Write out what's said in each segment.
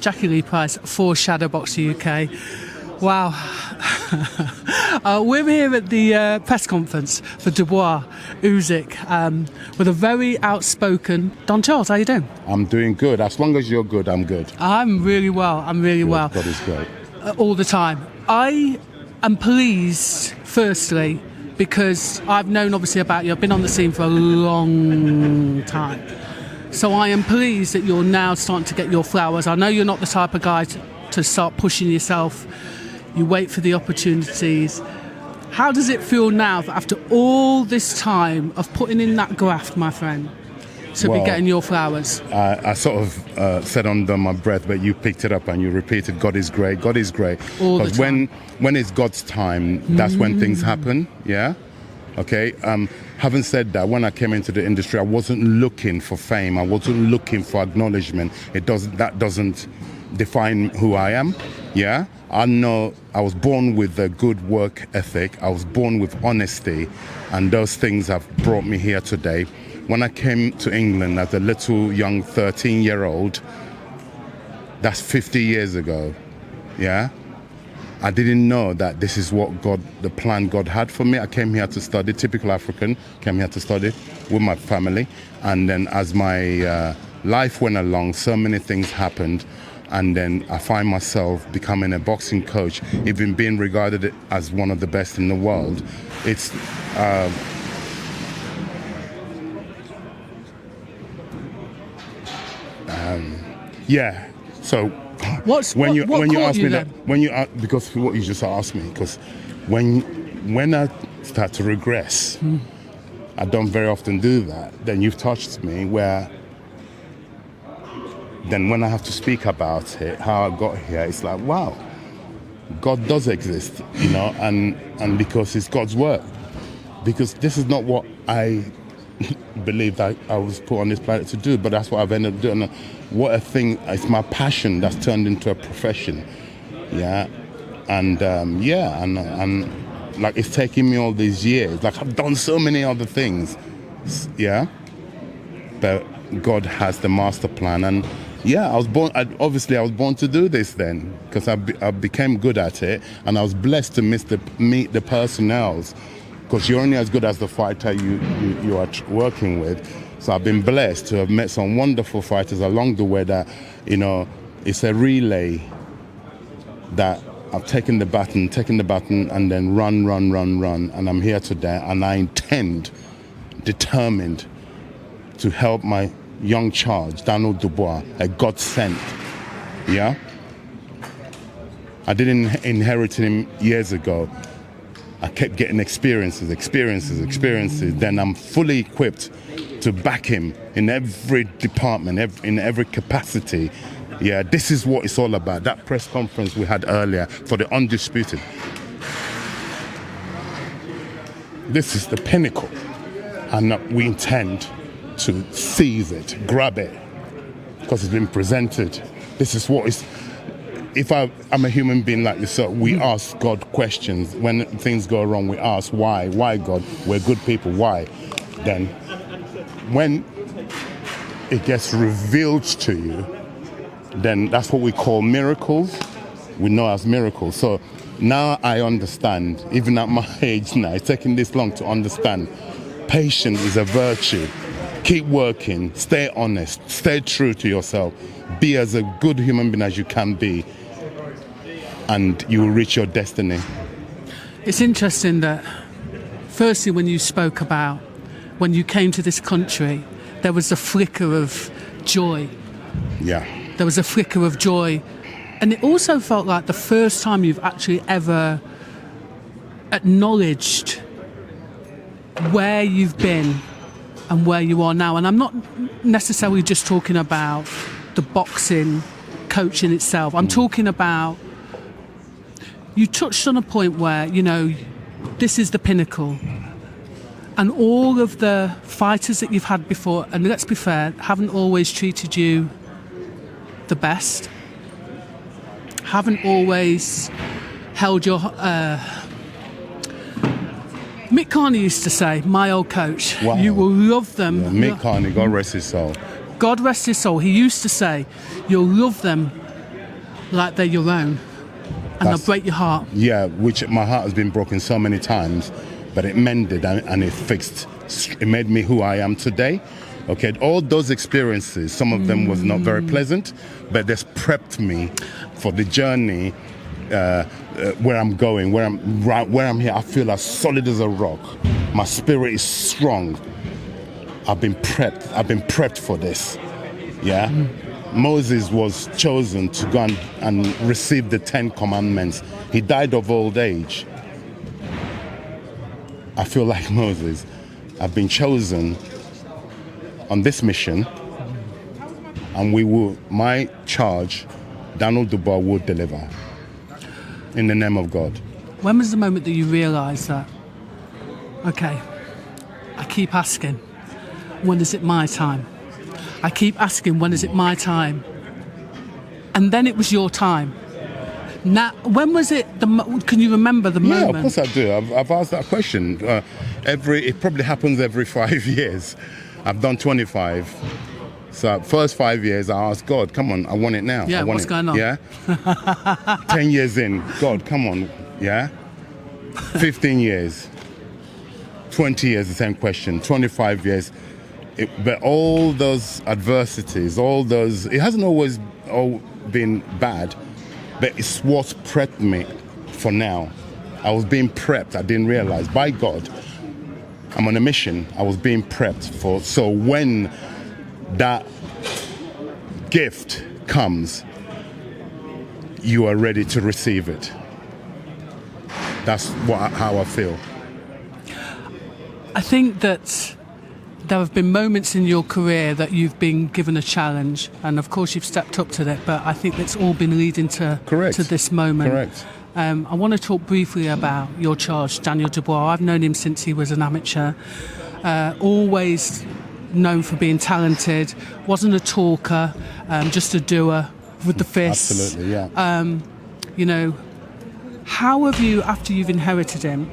Jacqui-Lee Pryce for Shadowboxruk UK. Wow. We're here at the press conference for Dubois, Usyk, with a very outspoken Don Charles. How are you doing? I'm doing good. As long as you're good, I'm good. I'm really well. I'm really well. God is great. All the time. I am pleased, firstly, because I've known obviously about you. I've been on the scene for a long time. So I am pleased that you're now starting to get your flowers. I know you're not the type of guy to start pushing yourself. You wait for the opportunities. How does it feel now after all this time of putting in that graft, my friend, to be getting your flowers? I sort of said under my breath, but you picked it up and you repeated, God is great, God is great. Because when it's God's time, that's when things happen, yeah? Okay, having said that, when I came into the industry, I wasn't looking for fame. I wasn't looking for acknowledgement. That doesn't define who I am, yeah? I know I was born with a good work ethic. I was born with honesty, and those things have brought me here today. When I came to England as a little young 13-year-old, that's 50 years ago, yeah? I didn't know that this is what the plan God had for me. I came here to study, typical African, came here to study with my family. And then as my life went along, so many things happened. And then I find myself becoming a boxing coach, even being regarded as one of the best in the world. It's yeah. So because what you just asked me, because when I start to regress, I don't very often do that. Then you've touched me where. Then when I have to speak about it, how I got here, it's like, wow, God does exist, you know, and because it's God's work. Because this is not what I believed I was put on this planet to do, but that's what I've ended up doing. What a thing, it's my passion that's turned into a profession, yeah. And and like it's taken me all these years. Like I've done so many other things, yeah. But God has the master plan, and yeah, I was born to do this then, because I became good at it, and I was blessed to meet the personnels, because you're only as good as the fighter you are working with. So I've been blessed to have met some wonderful fighters along the way that, you know, it's a relay that I've taken the baton and then run, and I'm here today, and I intend, determined, to help my young charge, Daniel Dubois, a God sent, yeah? I didn't inherit him years ago. I kept getting experiences. Then I'm fully equipped to back him in every department, in every capacity. Yeah, this is what it's all about. That press conference we had earlier for the Undisputed. This is the pinnacle, and we intend to seize it, grab it, because it's been presented. This is what is. If I'm a human being like yourself, we ask God questions. When things go wrong, we ask why. Why, God? We're good people. Why? Then, when it gets revealed to you, then that's what we call miracles. We know as miracles. So now I understand, even at my age now, it's taking this long to understand. Patience is a virtue. Keep working, stay honest, stay true to yourself, be as a good human being as you can be, and you will reach your destiny. It's interesting that, firstly, when you spoke about when you came to this country, there was a flicker of joy. Yeah. There was a flicker of joy. And it also felt like the first time you've actually ever acknowledged where you've been and where you are now. And I'm not necessarily just talking about the boxing, coaching itself. I'm talking about, you touched on a point where, you know, this is the pinnacle. And all of the fighters that you've had before, and let's be fair, haven't always treated you the best. Haven't always held your... Mick Carney used to say, my old coach, wow. You will love them. Yeah, Mick Carney, God rest his soul. God rest his soul. He used to say, you'll love them Like they're your own, and they'll break your heart. Yeah, which my heart has been broken so many times, but it mended and it fixed. It made me who I am today. Okay, all those experiences, some of them was not very pleasant, but this prepped me for the journey where I'm going, where I'm here. I feel as solid as a rock. My spirit is strong. I've been prepped for this. Yeah. Moses was chosen to go and receive the 10 commandments. He died of old age. I feel like Moses. I've been chosen on this mission, and my charge, Donald Dubois, will deliver in the name of God. When was the moment that you realised that, okay, I keep asking, when is it my time? I keep asking, when is it my time? And then it was your time. Now, when was it? Can you remember the moment? Yeah, of course I do. I've asked that question. It probably happens every 5 years. I've done 25. So first 5 years, I asked God, come on, I want it now. Yeah, what's going on? Yeah. 10 years in, God, come on. Yeah. 15 years. 20 years, the same question. 25 years. But all those adversities, it hasn't always all been bad, but it's what's prepped me for now. I was being prepped. I didn't realize. By God, I'm on a mission. I was being prepped for. So when that gift comes, you are ready to receive it. That's how I feel. I think that there have been moments in your career that you've been given a challenge, and of course you've stepped up to it, but I think it's all been leading to this moment. Correct. I want to talk briefly about your charge, Daniel Dubois. I've known him since he was an amateur. Always known for being talented, wasn't a talker, just a doer with the fists. Absolutely, yeah. You know, how have you, after you've inherited him,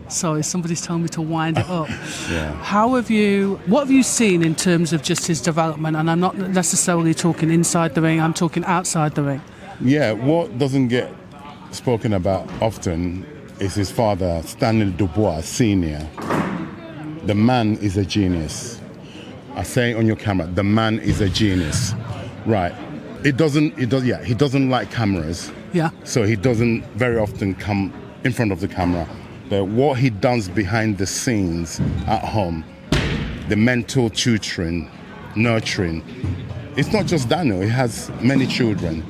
sorry, somebody's telling me to wind it up. Yeah. What have you seen in terms of just his development? And I'm not necessarily talking inside the ring, I'm talking outside the ring. Yeah, what doesn't get spoken about often is his father, Stanley Dubois, Sr. The man is a genius. I say it on your camera, the man is a genius. Right. He doesn't like cameras. Yeah. So he doesn't very often come in front of the camera. But what he does behind the scenes at home, the mental tutoring, nurturing, it's not just Daniel, he has many children.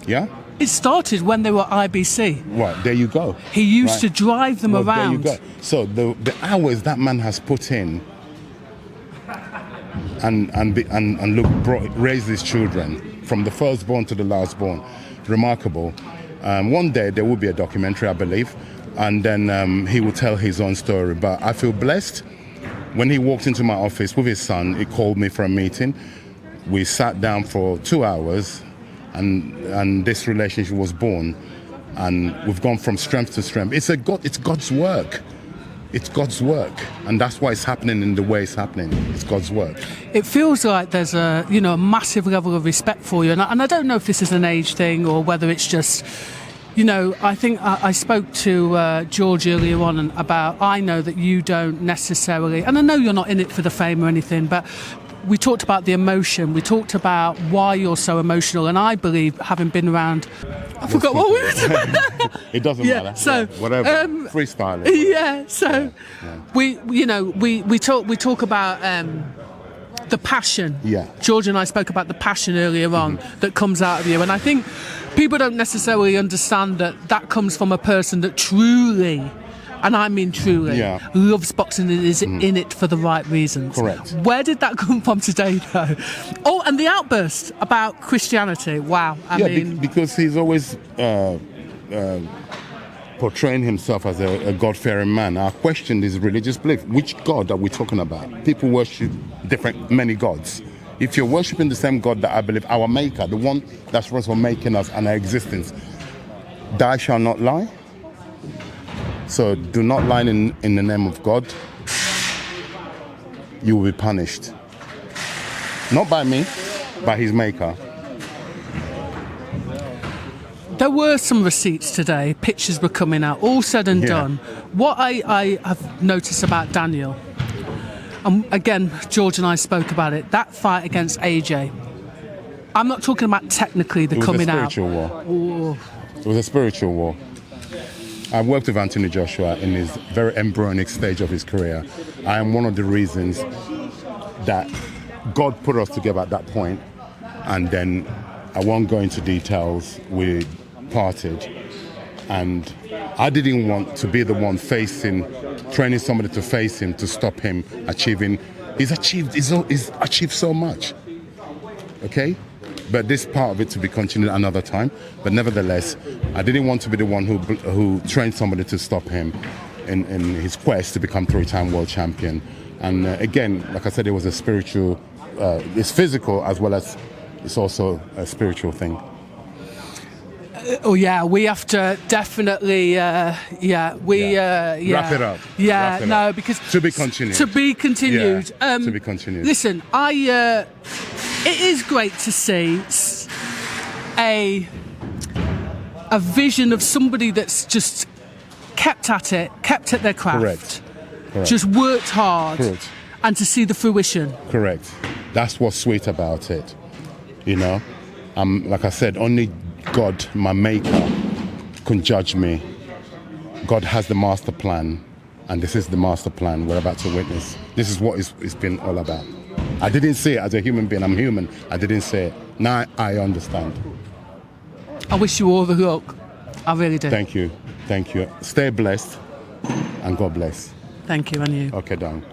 Yeah? It started when they were IBC. Right, there you go. He used to drive them around. There you go. So the hours that man has put in and raise his children from the firstborn to the lastborn, remarkable. One day there will be a documentary, I believe, and then he will tell his own story. But I feel blessed. When he walked into my office with his son, he called me for a meeting. We sat down for 2 hours, and this relationship was born. And we've gone from strength to strength. It's God's work. It's God's work, and that's why it's happening in the way it's happening. It's God's work. It feels like there's a massive level of respect for you, and I don't know if this is an age thing or whether it's just, I think I spoke to George earlier on about, I know that you don't necessarily, and I know you're not in it for the fame or anything, but we talked about the emotion. We talked about why you're so emotional, and I believe, having been around, I forgot what we were doing. It doesn't matter. So whatever. Freestyling. Yeah. So we talk about the passion. Yeah. George and I spoke about the passion earlier on that comes out of you, and I think people don't necessarily understand that comes from a person that truly, and I mean truly, loves boxing and is in it for the right reasons. Correct. Where did that come from today, though? Oh, and the outburst about Christianity. Wow. I mean, because he's always portraying himself as a God-fearing man. Our question is religious belief. Which God are we talking about? People worship many gods. If you're worshiping the same God that I believe, our Maker, the one that's responsible for making us and our existence, thou shalt not lie. So do not lie in the name of God. You will be punished. Not by me, by his maker. There were some receipts today. Pictures were coming out. All said and done. What I have noticed about Daniel, and again, George and I spoke about it, that fight against AJ, I'm not talking about technically the coming out. It was a spiritual war. It was a spiritual war. I worked with Anthony Joshua in his very embryonic stage of his career. I am one of the reasons that God put us together at that point, and then I won't go into details. We parted, and I didn't want to be the one training somebody to face him to stop him achieving. He's achieved so much. Okay, but this part of it to be continued another time. But nevertheless, I didn't want to be the one who trained somebody to stop him in his quest to become 3-time world champion. And again, like I said, it was a spiritual. It's physical as well as it's also a spiritual thing. Oh yeah, we have to definitely, wrap it up. Yeah, Wrap it no, up. because To be continued. To be continued. Yeah, to be continued. Listen, it is great to see a vision of somebody that's just kept at their craft. Correct. Just worked hard. Correct. And to see the fruition. Correct. That's what's sweet about it. You know, like I said, only God, my maker, can judge me. God has the master plan, and this is the master plan we're about to witness. This is what it's been all about. I didn't say it as a human being. I'm human. I didn't say it. Now I understand. I wish you all the luck. I really do. Thank you. Stay blessed, and God bless. Thank you, and you. Okay, done.